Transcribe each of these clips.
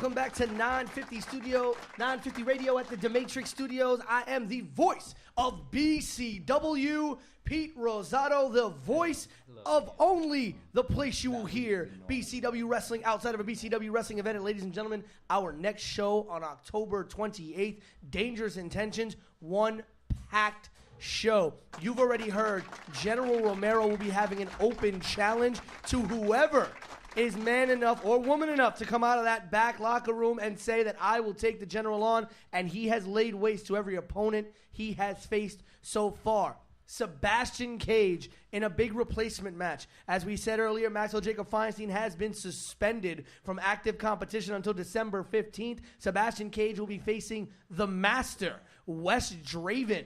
welcome back to 950 Radio at the Dematrix Studios. I am the voice of BCW, Pete Rosado, the voice of only the place you will hear BCW wrestling outside of a BCW wrestling event. And ladies and gentlemen, our next show on October 28th, Dangerous Intentions, one packed show. You've already heard General Romero will be having an open challenge to whoever is man enough or woman enough to come out of that back locker room and say that I will take the General on, and he has laid waste to every opponent he has faced so far. Sebastian Cage in a big replacement match. As we said earlier, Maxwell Jacob Feinstein has been suspended from active competition until December 15th. Sebastian Cage will be facing the Master, Wes Draven,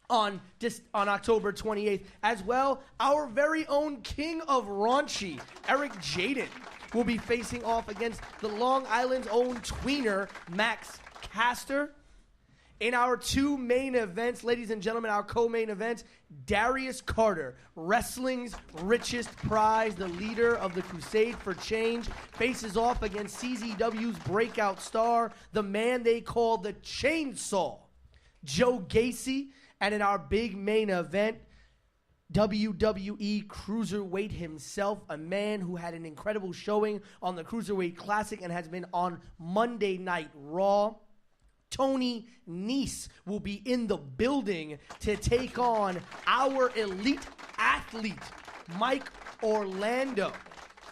on October 28th. As well, our very own king of raunchy, Eric Jaden, will be facing off against the Long Island's own tweener, Max Caster. In our two main events, ladies and gentlemen, our co-main events, Darius Carter, wrestling's richest prize, the leader of the Crusade for Change, faces off against CZW's breakout star, the man they call the Chainsaw, Joe Gacy. And in our big main event, WWE Cruiserweight himself, a man who had an incredible showing on the Cruiserweight Classic and has been on Monday Night Raw, Tony Nese will be in the building to take on our elite athlete, Mike Orlando.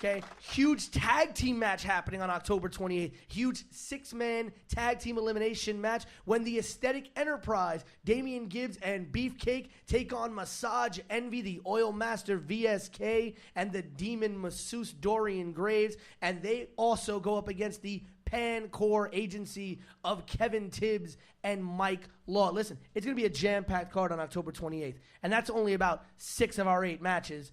Okay, huge tag team match happening on October 28th. Huge six-man tag team elimination match when the Aesthetic Enterprise, Damian Gibbs and Beefcake, take on Massage Envy, the Oil Master VSK, and the Demon Masseuse Dorian Graves. And they also go up against the Pan-Core agency of Kevin Tibbs and Mike Law. Listen, it's going to be a jam-packed card on October 28th. And that's only about 6 of our 8 matches.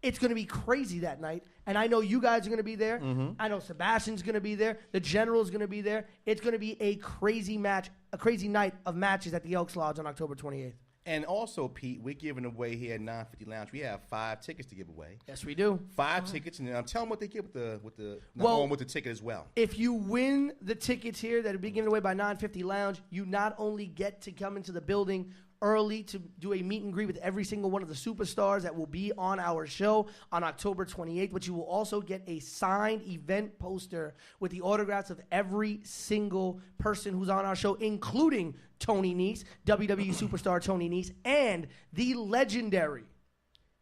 It's going to be crazy that night, and I know you guys are going to be there. Mm-hmm. I know Sebastian's going to be there. The General's going to be there. It's going to be a crazy match, a crazy night of matches at the Elks Lodge on October 28th. And also, Pete, we're giving away here at 950 Lounge. We have 5 tickets to give away. Yes, we do. 5 tickets, and tell them what they get with the ticket as well. If you win the tickets here that will be given away by 950 Lounge, you not only get to come into the building early to do a meet and greet with every single one of the superstars that will be on our show on October 28th, but you will also get a signed event poster with the autographs of every single person who's on our show, including Tony Nese, WWE superstar Tony Nese, and the legendary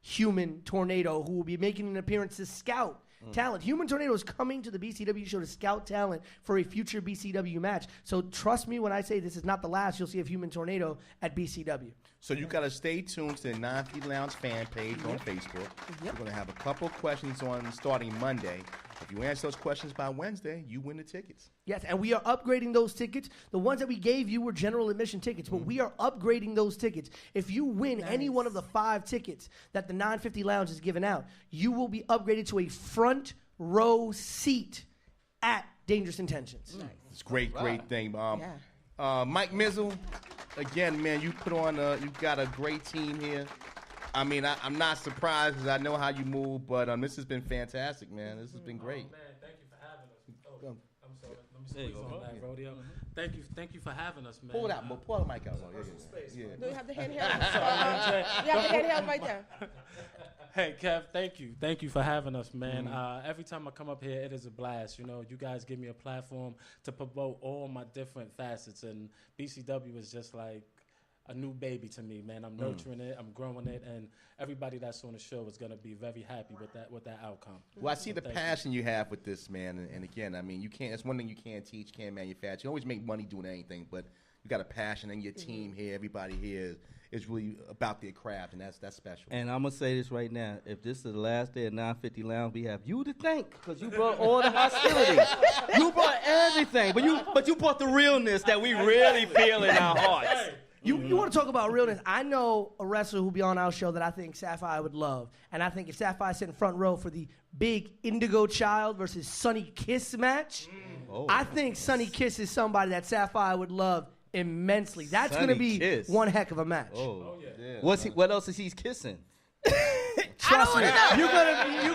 Human Tornado, who will be making an appearance to scout talent. Human Tornado is coming to the BCW show to scout talent for a future BCW match. So trust me when I say this is not the last you'll see of Human Tornado at BCW. So you got to stay tuned to the 950 Lounge fan page on Facebook. We're going to have a couple questions on starting Monday. If you answer those questions by Wednesday, you win the tickets. Yes, and we are upgrading those tickets. The ones that we gave you were general admission tickets, but we are upgrading those tickets. If you win any one of the 5 tickets that the 950 Lounge is giving out, you will be upgraded to a front row seat at Dangerous Intentions. Nice. It's great thing. Mike Mizzle, again, man, you got a great team here. I mean, I'm not surprised because I know how you move, but this has been fantastic, man. This has been great. Man, thank you for having us. Oh, I'm sorry. Let me squeeze on that, Rodeo. Thank you for having us, man. Pull the mic out. Do you have the handheld? You have the handheld right there. Hey, Kev, thank you for having us, man. Every time I come up here, it is a blast. You know, you guys give me a platform to promote all my different facets, and BCW is just like a new baby to me, man. I'm nurturing it, I'm growing it, and everybody that's on the show is gonna be very happy with that outcome. Well, I see the passion you have with this, man, and again, I mean, it's one thing you can't teach, can't manufacture. You always make money doing anything, but you got a passion, and your team here, everybody here is really about their craft, and that's special. And I'm gonna say this right now: if this is the last day of 950 Lounge, we have you to thank because you brought all the hostility. You brought everything, but you brought the realness that we really feel in our hearts. You want to talk about realness? I know a wrestler who'll be on our show that I think Sapphire would love. And I think if Sapphire sat in front row for the big Indigo Child versus Sunny Kiss match, I think Sunny Kiss is somebody that Sapphire would love immensely. That's going to be one heck of a match. Oh yeah. What else is he kissing? Trust me. You're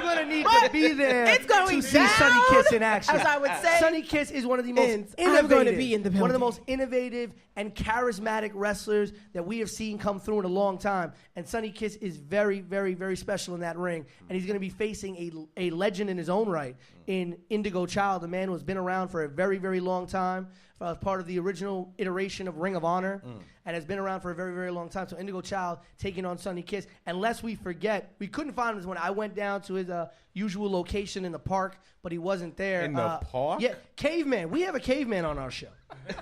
gonna need to be there It's going to see down, Sonny Kiss in action. as I would say. Sonny Kiss is one of the most I'm going to be in the one of the building. most innovative and charismatic wrestlers that we have seen come through in a long time. And Sonny Kiss is very, very, very special in that ring. And he's going to be facing a legend in his own right in Indigo Child, a man who has been around for a very, very long time, as part of the original iteration of Ring of Honor, and has been around for a very, very long time. So Indigo Child taking on Sonny Kiss. And lest we forget, we couldn't find him this morning. I went down to his usual location in the park, but he wasn't there. In the park? Yeah, Caveman. We have a caveman on our show.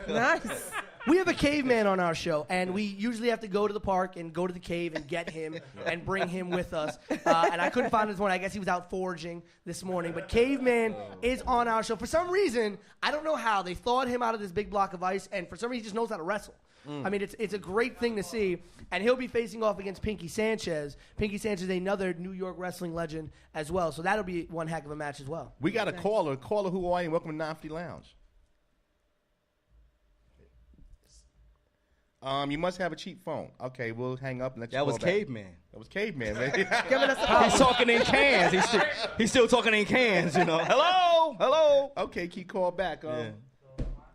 Nice. We have a caveman on our show, and we usually have to go to the park and go to the cave and get him and bring him with us. And I couldn't find him this morning. I guess he was out foraging this morning. But Caveman is on our show. For some reason, I don't know how, they thawed him out of this big block of ice, and for some reason he just knows how to wrestle. I mean, it's a great thing to see. And he'll be facing off against Pinky Sanchez. Pinky Sanchez is another New York wrestling legend as well. So that'll be one heck of a match as well. We got a caller. Caller, who are you? Welcome to 950 Lounge. You must have a cheap phone. Okay, we'll hang up and let you That call was back. Caveman. That was Caveman, man. Giving us a He's talking in cans. He's still talking in cans, you know. Hello. Okay, keep call back.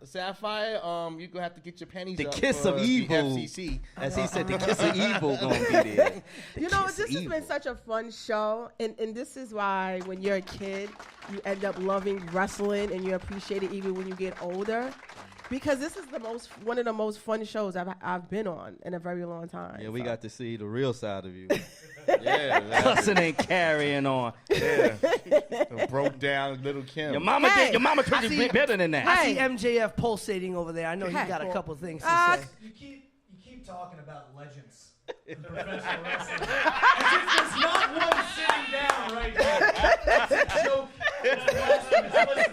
Sapphire, you're going to have to get your pennies The up kiss for of the evil. FCC. As he said, the kiss of evil gonna be there. You know, this has been such a fun show, and this is why when you're a kid, you end up loving wrestling, and you appreciate it even when you get older, because this is one of the most fun shows I've been on in a very long time. Yeah, we got to see the real side of you. Yeah. Cussing and carrying on. Yeah. Broke down little Kim. Your mama Hey, treated you better than that. I see MJF pulsating over there. I know he's got a couple things to say. You keep talking about legends in professional wrestling. As if there's not one sitting down right here. That's a joke. That's blasphemous. Listen,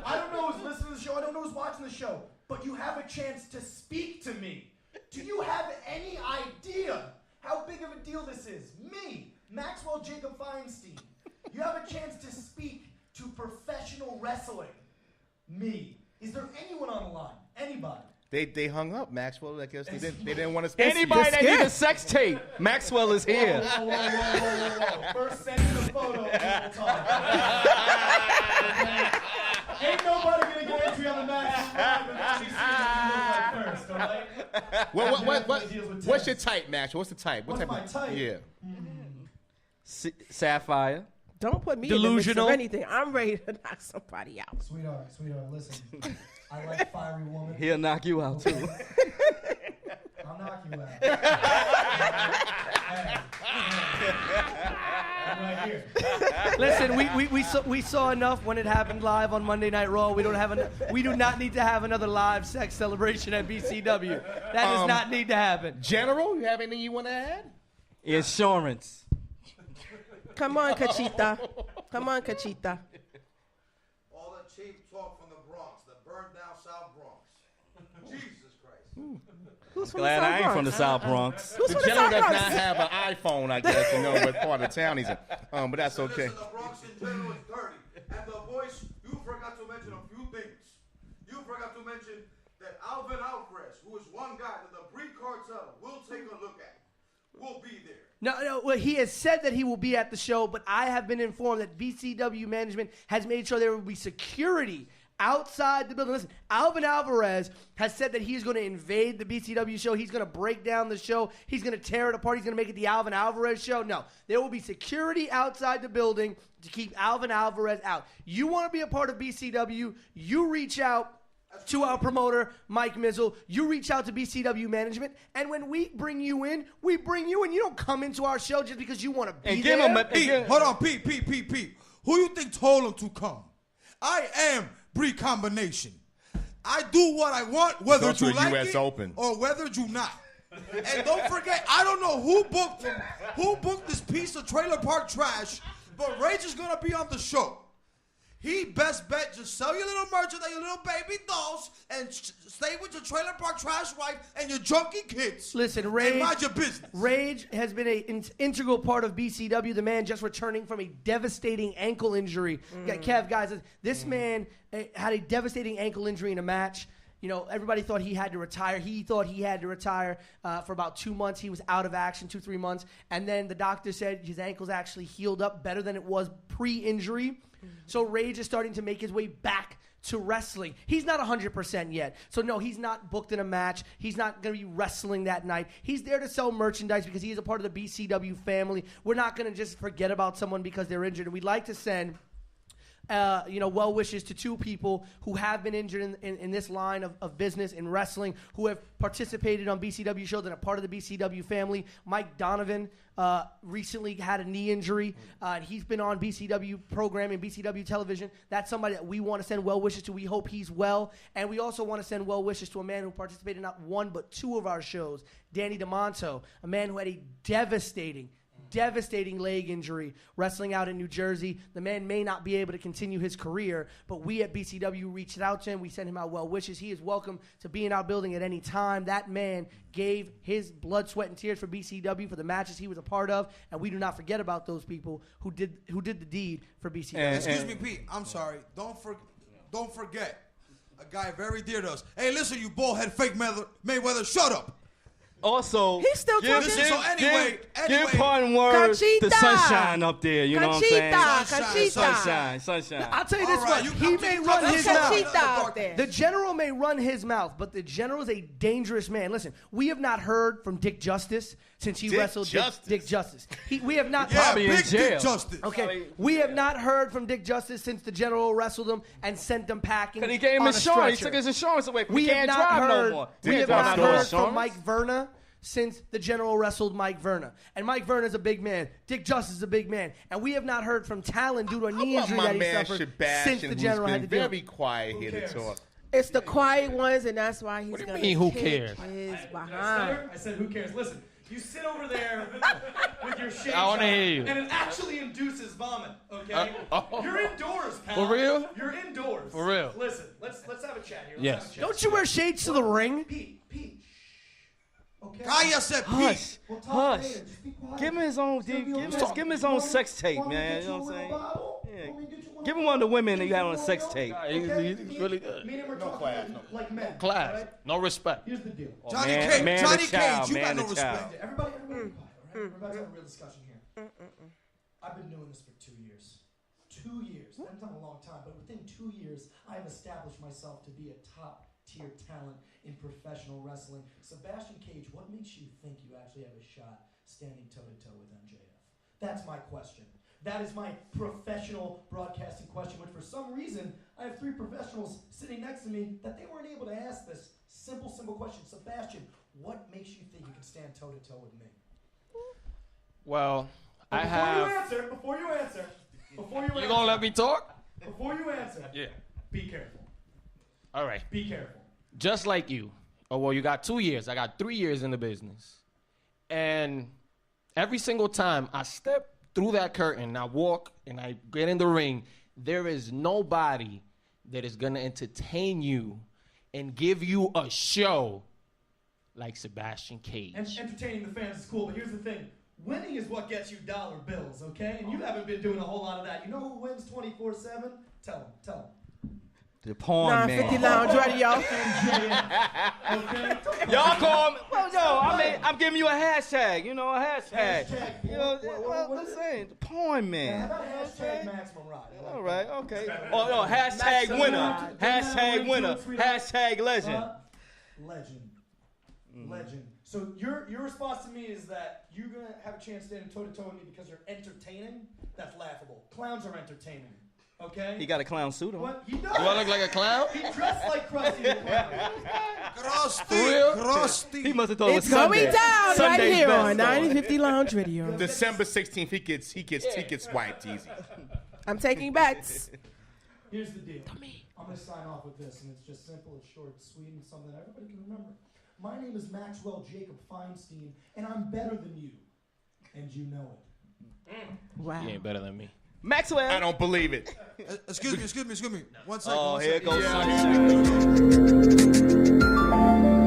I don't know who's listening to the show. I don't know who's watching the show. But you have a chance to speak to me. Do you have any idea how big of a deal this is? Me, Maxwell Jacob Feinstein. You have a chance to speak to professional wrestling. Me. Is there anyone on the line? Anybody? They hung up, Maxwell. I guess they didn't want to speak. Anybody that needs a sex tape, Maxwell is here. Whoa. First send me the photo and we'll talk. Ain't nobody gonna get entry on the match first, all right? What's your type, Maxwell? What's the type? What's my type? Yeah. Sapphire. Don't put me Delusional. in the mix of anything. I'm ready to knock somebody out. Sweetheart, listen. I like fiery woman. He'll knock you out too. I'll knock you out. I'm right here. Listen, we saw enough when it happened live on Monday Night Raw. We do not need to have another live sex celebration at BCW. That does not need to happen. General, you have anything you want to add? Insurance. Come on, Cachita. Come on, Cachita. All that cheap talk from the Bronx, the burned down South Bronx. Jesus Christ. Who's from Glad the South I ain't Bronx? from the South Bronx. Who's The from the general South does Bronx? not have an iPhone, I guess, to know what part of town he's in. But that's okay. Listen, the Bronx in general is dirty. And the voice, you forgot to mention a few things. You forgot to mention that Alvin Alvarez, who is one guy that the Breed Cartel will take a look at, will be there. No, well, he has said that he will be at the show, but I have been informed that BCW management has made sure there will be security outside the building. Listen, Alvin Alvarez has said that he's going to invade the BCW show. He's going to break down the show. He's going to tear it apart. He's going to make it the Alvin Alvarez show. No, there will be security outside the building to keep Alvin Alvarez out. You want to be a part of BCW, you reach out to our promoter, Mike Mizzle. You reach out to BCW management, and when we bring you in, we bring you in. You don't come into our show just because you want to be And there. give him a Pete, hold on, Pete. Who you think told him to come? I am Breed Combination. I do what I want, whether Go to you a like US it Open. or whether you not. And don't forget, I don't know who booked this piece of trailer park trash, but Rage is gonna be on the show. He best bet just sell your little merchandise, your little baby dolls, and stay with your trailer park trash wife and your junkie kids. Listen, and Rage, mind your business. Rage has been an integral part of BCW. The man just returning from a devastating ankle injury. Yeah, Kev, guys, this man had a devastating ankle injury in a match. everybody thought he had to retire. He thought he had to retire for about 2 months. He was out of action 2-3 months. And then the doctor said his ankle's actually healed up better than it was pre-injury. So Rage is starting to make his way back to wrestling. He's not 100% yet. So no, he's not booked in a match. He's not going to be wrestling that night. He's there to sell merchandise because he is a part of the BCW family. We're not going to just forget about someone because they're injured. And we'd like to send well wishes to 2 people who have been injured in this line of business in wrestling, who have participated on BCW shows and are part of the BCW family. Mike Donovan recently had a knee injury. He's been on BCW programming, BCW television. That's somebody that we want to send well wishes to. We hope he's well. And we also want to send well wishes to a man who participated in not 1 but 2 of our shows, Danny DeMonto, a man who had a devastating leg injury wrestling out in New Jersey. The man may not be able to continue his career, but we at BCW reached out to him. We sent him out well wishes. He is welcome to be in our building at any time. That man gave his blood, sweat, and tears for BCW, for the matches he was a part of, and we do not forget about those people who did the deed for BCW. Excuse me, Pete. I'm sorry. Don't forget a guy very dear to us. Hey, listen, you bullhead fake Mayweather, shut up. Also, he's still talking. Give parting words to Sunshine up there. You know what I'm saying? Sunshine. I'll tell you this much. He may run his mouth. The general may run his mouth, but the general is a dangerous man. Listen, we have not heard from Dick Justice since he wrestled Dick Justice. We have not. Probably in jail. Dick Justice. Okay, we have not heard from Dick Justice since the general wrestled him and sent them packing. Because he gave him insurance. He took his insurance away. He can't drive no more. We have not heard from Mike Verna since the general wrestled Mike Verna. And Mike Verna is a big man. Dick Justice is a big man. And we have not heard from Talon due to a knee injury that he suffered since the general had to do. Very quiet here to talk. It's the quiet ones, and that's why he's going to who cares? his behind. I said, who cares? Listen, you sit over there with your shades I want to hear you. And it actually induces vomit, okay? You're indoors, pal. For real? You're indoors. For real. Listen, let's have a chat here. Yes. Don't you wear shades to the ring? Pete. Okay. Kaya said Pete. Hush. Give him his own sex tape, man. You know what I'm saying? Yeah. Give him one of the women that you had on a sex tape. He's really good. No class. Like men. Class. Right? No respect. Here's the deal. Johnny Cage, you got no respect. Everybody be quiet, all right? Everybody's having a real discussion here. I've been doing this for 2 years. 2 years. That's not a long time, but within 2 years, I have established myself to be a top-tier talent in professional wrestling. Sebastian Cage, what makes you think you actually have a shot standing toe-to-toe with MJF? That's my question. That is my professional broadcasting question, which for some reason, I have 3 professionals sitting next to me that they weren't able to ask this simple question. Sebastian, what makes you think you can stand toe-to-toe with me? Well, Before you answer, you gonna let me talk? Before you answer, Yeah. be careful. All right. Be careful. Just like you. Oh, well, you got 2 years. I got 3 years in the business. And every single time I step through that curtain, I walk and I get in the ring, there is nobody that is going to entertain you and give you a show like Sebastian Cage. And entertaining the fans is cool, but here's the thing. Winning is what gets you dollar bills, okay? And you haven't been doing a whole lot of that. You know who wins 24/7? Tell them. The porn man. 950 Lounge Radio. Okay? Y'all call me. Well, no, I'm giving you a hashtag. You know, a hashtag. You know, listen, the porn man. How about hashtag Maxwell Rod? All right, okay. Oh, no, hashtag winner. Hashtag winner. Hashtag legend. Legend. So your response to me is that you're going to have a chance standing toe-to-toe with me because you're entertaining? That's laughable. Clowns are entertaining. Okay? He got a clown suit on. What? He does. Do I look like a clown? He dressed like Krusty the Clown. Krusty. He must have thought it was It's going down Sunday's right here best on on. 950 Lounge Radio. December 16th, he gets wiped easy. I'm taking bets. Here's the deal. I'm going to sign off with this, and it's just simple, it's short, it's sweet, and something that everybody can remember. My name is Maxwell Jacob Feinstein, and I'm better than you. And you know it. Wow. You ain't better than me. Maxwell. I don't believe it. Excuse me. 1 second. Oh, 1 here second. goes Sunshine.